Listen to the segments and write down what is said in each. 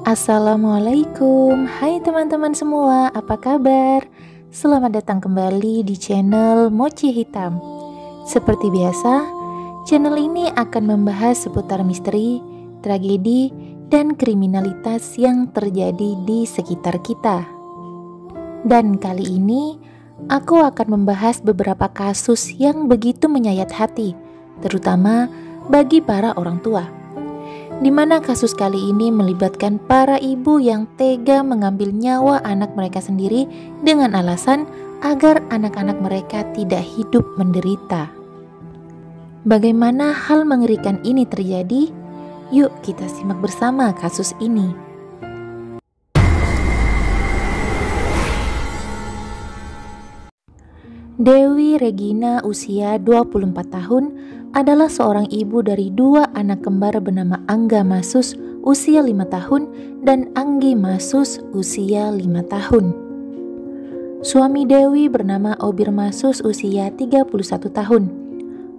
Assalamualaikum, hai teman-teman semua, apa kabar? Selamat datang kembali di channel Mochi Hitam. Seperti biasa, channel ini akan membahas seputar misteri, tragedi, dan kriminalitas yang terjadi di sekitar kita. Dan kali ini, aku akan membahas beberapa kasus yang begitu menyayat hati, terutama bagi para orang tua. Di mana kasus kali ini melibatkan para ibu yang tega mengambil nyawa anak mereka sendiri dengan alasan agar anak-anak mereka tidak hidup menderita. Bagaimana hal mengerikan ini terjadi? Yuk kita simak bersama kasus ini. Dewi Regina usia 24 tahun adalah seorang ibu dari dua anak kembar bernama Angga Masus usia 5 tahun dan Anggi Masus usia 5 tahun. Suami Dewi bernama Obir Masus usia 31 tahun.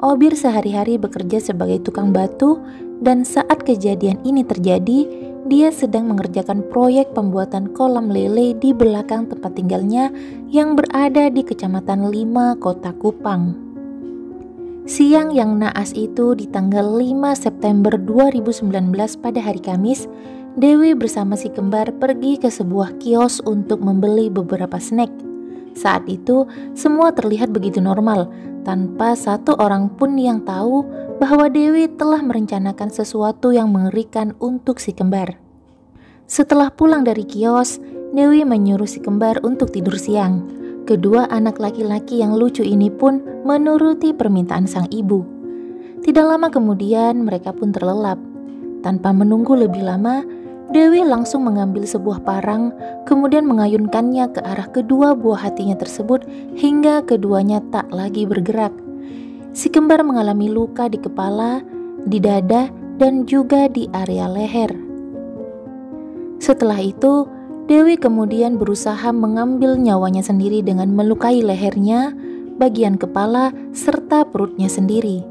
Obir sehari-hari bekerja sebagai tukang batu dan saat kejadian ini terjadi, dia sedang mengerjakan proyek pembuatan kolam lele di belakang tempat tinggalnya yang berada di Kecamatan 5, Kota Kupang. Siang yang naas itu di tanggal 5 September 2019 pada hari Kamis, Dewi bersama si kembar pergi ke sebuah kios untuk membeli beberapa snack. Saat itu, semua terlihat begitu normal, tanpa satu orang pun yang tahu bahwa Dewi telah merencanakan sesuatu yang mengerikan untuk si kembar. Setelah pulang dari kios, Dewi menyuruh si kembar untuk tidur siang. Kedua anak laki-laki yang lucu ini pun menuruti permintaan sang ibu. Tidak lama kemudian mereka pun terlelap. Tanpa menunggu lebih lama, Dewi langsung mengambil sebuah parang, kemudian mengayunkannya ke arah kedua buah hatinya tersebut hingga keduanya tak lagi bergerak. Si kembar mengalami luka di kepala, di dada, dan juga di area leher. Setelah itu, Dewi kemudian berusaha mengambil nyawanya sendiri dengan melukai lehernya, bagian kepala, serta perutnya sendiri.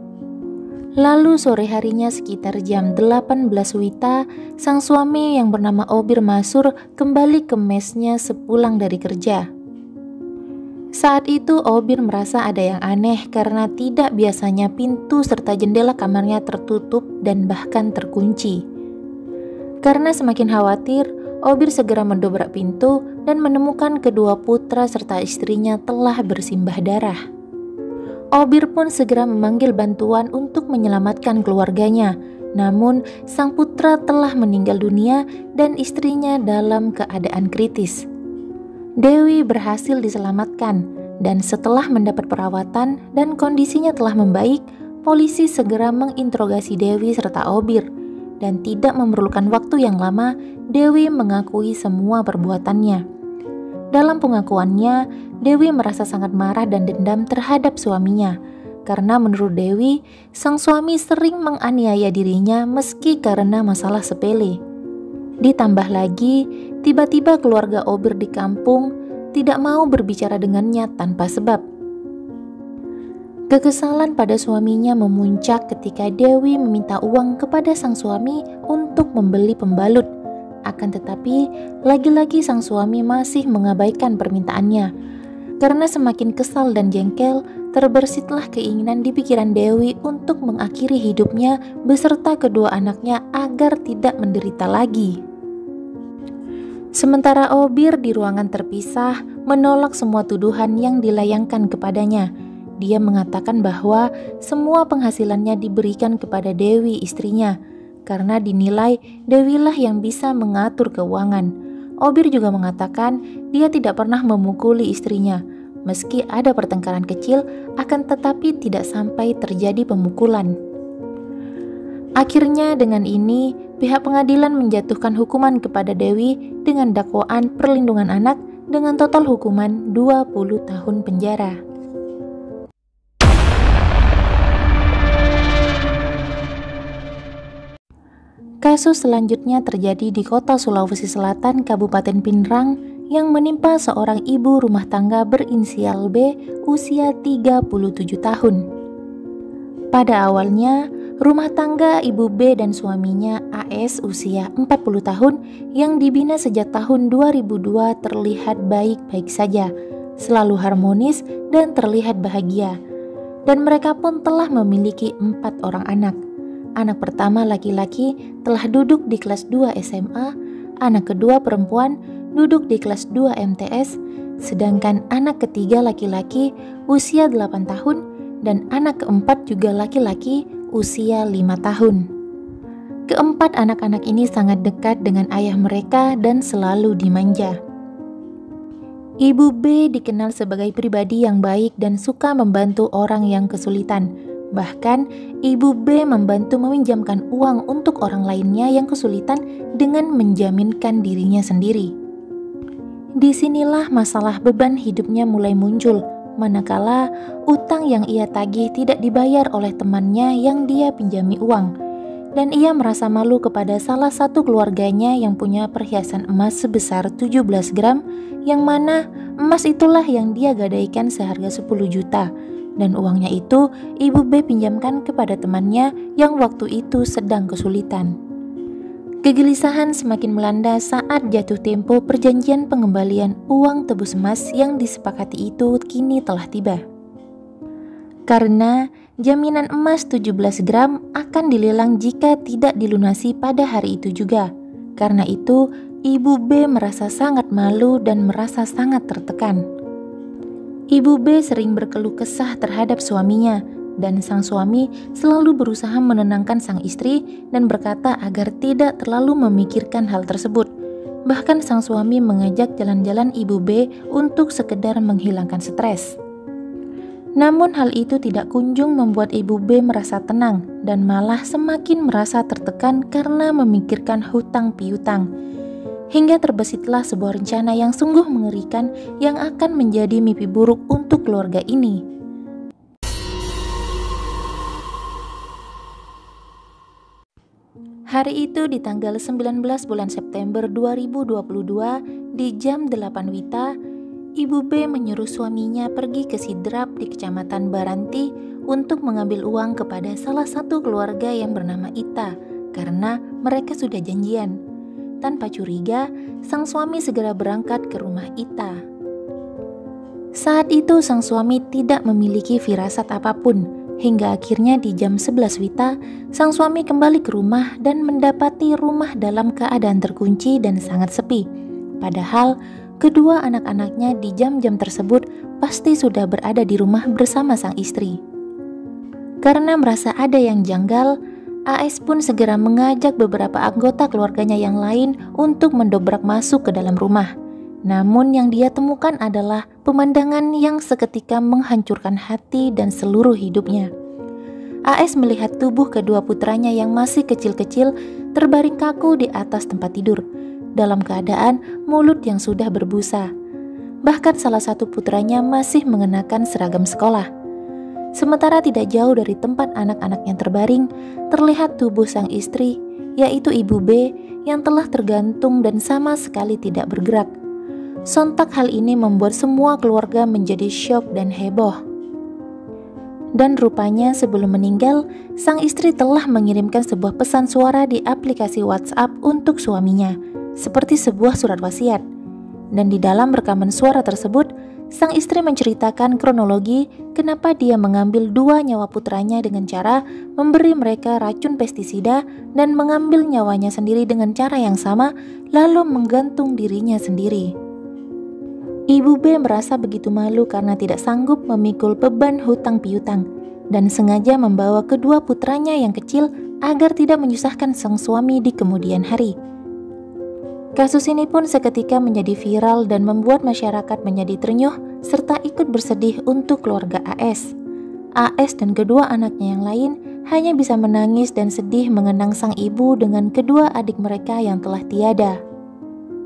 Lalu sore harinya sekitar jam 18 WITA, sang suami yang bernama Obir Masur kembali ke mesnya sepulang dari kerja. Saat itu Obir merasa ada yang aneh karena tidak biasanya pintu serta jendela kamarnya tertutup dan bahkan terkunci. Karena semakin khawatir, Obir segera mendobrak pintu dan menemukan kedua putra serta istrinya telah bersimbah darah. Obir pun segera memanggil bantuan untuk menyelamatkan keluarganya. Namun, sang putra telah meninggal dunia dan istrinya dalam keadaan kritis. Dewi berhasil diselamatkan dan setelah mendapat perawatan dan kondisinya telah membaik, polisi segera menginterogasi Dewi serta Obir. Dan tidak memerlukan waktu yang lama, Dewi mengakui semua perbuatannya. Dalam pengakuannya, Dewi merasa sangat marah dan dendam terhadap suaminya. Karena menurut Dewi, sang suami sering menganiaya dirinya meski karena masalah sepele. Ditambah lagi, tiba-tiba keluarga Obir di kampung tidak mau berbicara dengannya tanpa sebab. Kekesalan pada suaminya memuncak ketika Dewi meminta uang kepada sang suami untuk membeli pembalut. Akan tetapi, lagi-lagi sang suami masih mengabaikan permintaannya. Karena semakin kesal dan jengkel, terbersitlah keinginan di pikiran Dewi untuk mengakhiri hidupnya beserta kedua anaknya agar tidak menderita lagi. Sementara Obir di ruangan terpisah menolak semua tuduhan yang dilayangkan kepadanya. Dia mengatakan bahwa semua penghasilannya diberikan kepada Dewi istrinya, karena dinilai Dewilah yang bisa mengatur keuangan. Obir juga mengatakan dia tidak pernah memukuli istrinya, meski ada pertengkaran kecil, akan tetapi tidak sampai terjadi pemukulan. Akhirnya dengan ini, pihak pengadilan menjatuhkan hukuman kepada Dewi dengan dakwaan perlindungan anak dengan total hukuman 20 tahun penjara. Kasus selanjutnya terjadi di kota Sulawesi Selatan, Kabupaten Pinrang, yang menimpa seorang ibu rumah tangga berinisial B usia 37 tahun. Pada awalnya, Rumah tangga Ibu B dan suaminya AS usia 40 tahun yang dibina sejak tahun 2002 terlihat baik-baik saja, selalu harmonis dan terlihat bahagia. Dan mereka pun telah memiliki 4 orang anak. Anak pertama laki-laki telah duduk di kelas 2 SMA, anak kedua perempuan duduk di kelas 2 MTS, sedangkan anak ketiga laki-laki usia 8 tahun dan anak keempat juga laki-laki usia 5 tahun. Keempat anak-anak ini sangat dekat dengan ayah mereka dan selalu dimanja. Ibu B dikenal sebagai pribadi yang baik dan suka membantu orang yang kesulitan. Bahkan, Ibu B membantu meminjamkan uang untuk orang lainnya yang kesulitan dengan menjaminkan dirinya sendiri. Disinilah masalah beban hidupnya mulai muncul, manakala utang yang ia tagih tidak dibayar oleh temannya yang dia pinjami uang, dan ia merasa malu kepada salah satu keluarganya yang punya perhiasan emas sebesar 17 gram, yang mana emas itulah yang dia gadaikan seharga 10 juta, dan uangnya itu Ibu B pinjamkan kepada temannya yang waktu itu sedang kesulitan. Kegelisahan semakin melanda saat jatuh tempo perjanjian pengembalian uang tebus emas yang disepakati itu kini telah tiba. Karena jaminan emas 17 gram akan dilelang jika tidak dilunasi pada hari itu juga. Karena itu, Ibu B merasa sangat malu dan merasa sangat tertekan. Ibu B sering berkeluh kesah terhadap suaminya, dan sang suami selalu berusaha menenangkan sang istri dan berkata agar tidak terlalu memikirkan hal tersebut. Bahkan sang suami mengajak jalan-jalan Ibu B untuk sekedar menghilangkan stres. Namun hal itu tidak kunjung membuat Ibu B merasa tenang dan malah semakin merasa tertekan karena memikirkan hutang piutang. Hingga terbesitlah sebuah rencana yang sungguh mengerikan yang akan menjadi mimpi buruk untuk keluarga ini. Hari itu di tanggal 19 bulan September 2022 di jam 8 WITA, Ibu B menyuruh suaminya pergi ke Sidrap di Kecamatan Baranti untuk mengambil uang kepada salah satu keluarga yang bernama Ita karena mereka sudah janjian. Tanpa curiga, sang suami segera berangkat ke rumah Ita. Saat itu sang suami tidak memiliki firasat apapun. Hingga akhirnya di jam 11 WITA, sang suami kembali ke rumah dan mendapati rumah dalam keadaan terkunci dan sangat sepi. Padahal, kedua anak-anaknya di jam-jam tersebut pasti sudah berada di rumah bersama sang istri. Karena merasa ada yang janggal, AS pun segera mengajak beberapa anggota keluarganya yang lain untuk mendobrak masuk ke dalam rumah. Namun yang dia temukan adalah pemandangan yang seketika menghancurkan hati dan seluruh hidupnya. AS melihat tubuh kedua putranya yang masih kecil-kecil terbaring kaku di atas tempat tidur, dalam keadaan mulut yang sudah berbusa. Bahkan salah satu putranya masih mengenakan seragam sekolah. Sementara tidak jauh dari tempat anak-anaknya terbaring, terlihat tubuh sang istri, yaitu Ibu B, yang telah tergantung dan sama sekali tidak bergerak. Sontak hal ini membuat semua keluarga menjadi syok dan heboh. Dan rupanya sebelum meninggal, sang istri telah mengirimkan sebuah pesan suara di aplikasi WhatsApp untuk suaminya, seperti sebuah surat wasiat. Dan di dalam rekaman suara tersebut, sang istri menceritakan kronologi kenapa dia mengambil 2 nyawa putranya dengan cara memberi mereka racun pestisida dan mengambil nyawanya sendiri dengan cara yang sama, lalu menggantung dirinya sendiri. Ibu B merasa begitu malu karena tidak sanggup memikul beban hutang piutang dan sengaja membawa kedua putranya yang kecil agar tidak menyusahkan sang suami di kemudian hari. Kasus ini pun seketika menjadi viral dan membuat masyarakat menjadi ternyuh serta ikut bersedih untuk keluarga AS. AS dan kedua anaknya yang lain hanya bisa menangis dan sedih mengenang sang ibu dengan kedua adik mereka yang telah tiada.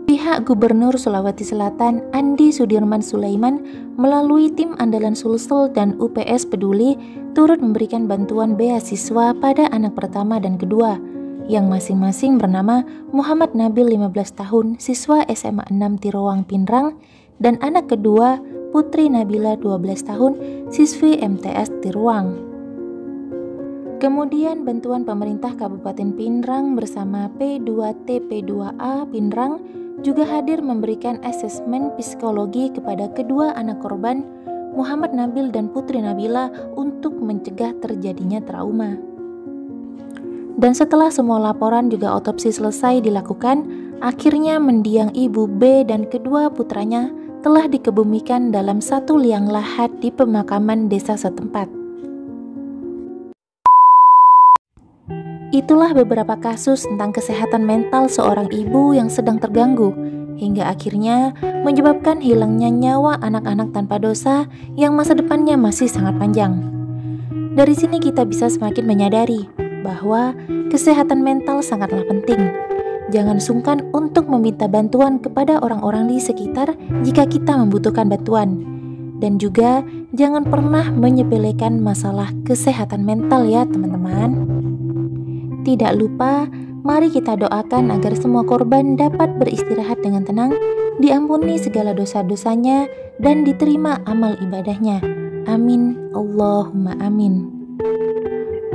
Pihak Gubernur Sulawesi Selatan Andi Sudirman Sulaiman melalui tim andalan Sulsel dan UPS Peduli turut memberikan bantuan beasiswa pada anak pertama dan kedua yang masing-masing bernama Muhammad Nabil 15 tahun siswa SMA 6 Tiroang Pinrang dan anak kedua Putri Nabila 12 tahun siswi MTS Tiroang. Kemudian bantuan pemerintah Kabupaten Pinrang bersama P2TP2A Pinrang juga hadir memberikan asesmen psikologi kepada kedua anak korban, Muhammad Nabil dan Putri Nabila, untuk mencegah terjadinya trauma. Dan setelah semua laporan juga otopsi selesai dilakukan, akhirnya mendiang ibu B dan kedua putranya telah dikebumikan dalam satu liang lahat di pemakaman desa setempat. Itulah beberapa kasus tentang kesehatan mental seorang ibu yang sedang terganggu, hingga akhirnya menyebabkan hilangnya nyawa anak-anak tanpa dosa yang masa depannya masih sangat panjang. Dari sini kita bisa semakin menyadari bahwa kesehatan mental sangatlah penting. Jangan sungkan untuk meminta bantuan kepada orang-orang di sekitar jika kita membutuhkan bantuan. Dan juga jangan pernah menyepelekan masalah kesehatan mental ya teman-teman. Tidak lupa, mari kita doakan agar semua korban dapat beristirahat dengan tenang, diampuni segala dosa-dosanya, dan diterima amal ibadahnya. Amin, Allahumma amin.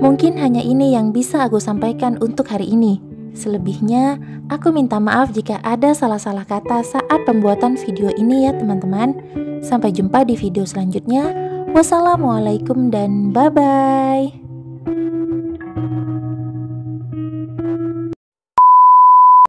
Mungkin hanya ini yang bisa aku sampaikan untuk hari ini. Selebihnya, aku minta maaf jika ada salah-salah kata saat pembuatan video ini ya teman-teman. Sampai jumpa di video selanjutnya. Wassalamualaikum dan bye-bye.